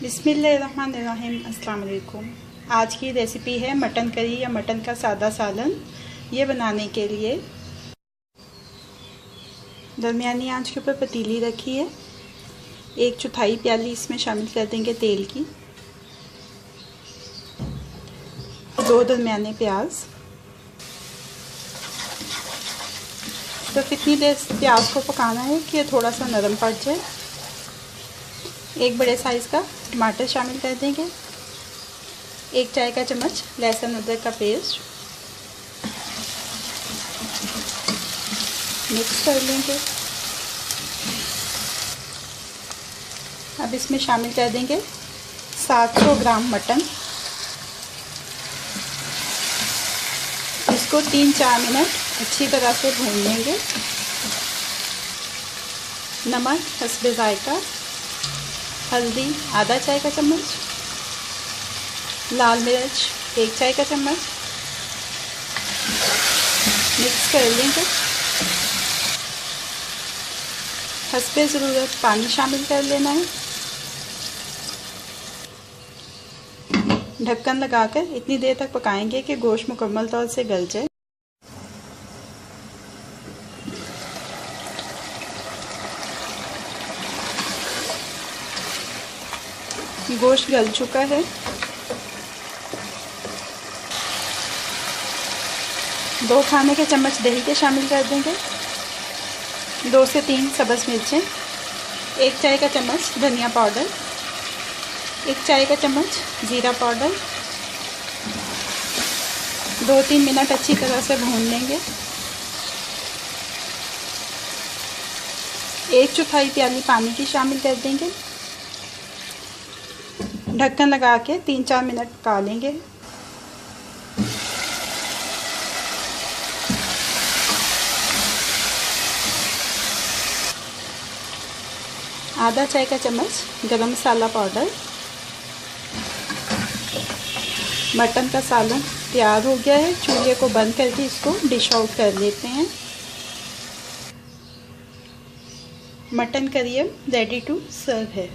बिस्मिल्लाहिर्रहमानिर्रहीम। अस्सलाम वालेकुम। आज की रेसिपी है मटन करी या मटन का सादा सालन। ये बनाने के लिए दरमियानी आंच के ऊपर पतीली रखी है। 1/4 प्याली इसमें शामिल कर देंगे तेल की। 2 दरमियाने प्याज। सिर्फ इतनी देर प्याज को पकाना है कि ये थोड़ा सा नरम पड़ जाए। 1 बड़े साइज़ का टमाटर शामिल कर देंगे। 1 चाय का चम्मच लहसुन अदरक का पेस्ट मिक्स कर लेंगे। अब इसमें शामिल कर देंगे 700 ग्राम मटन। इसको 3-4 मिनट अच्छी तरह से भून लेंगे। नमक हस्बे जायका, हल्दी आधा चाय का चम्मच, लाल मिर्च 1 चाय का चम्मच मिक्स कर लेंगे। हस्बे ज़रूरत पानी शामिल कर लेना है। ढक्कन लगाकर इतनी देर तक पकाएंगे कि गोश्त मुकम्मल तौर से गल जाए। गोश्त गल चुका है। दो खाने के चम्मच दही के शामिल कर देंगे। 2 से 3 सब्ज़ मिर्चें, 1 चाय का चम्मच धनिया पाउडर, 1 चाय का चम्मच ज़ीरा पाउडर। 2-3 मिनट अच्छी तरह से भून लेंगे। 1/4 प्याली पानी की शामिल कर देंगे। ढक्कन लगा के 3-4 मिनट पका लेंगे। आधा चाय का चम्मच गरम मसाला पाउडर। मटन का सालन तैयार हो गया है। चूल्हे को बंद करके इसको डिश आउट कर लेते हैं। Mutton curry ready to serve है।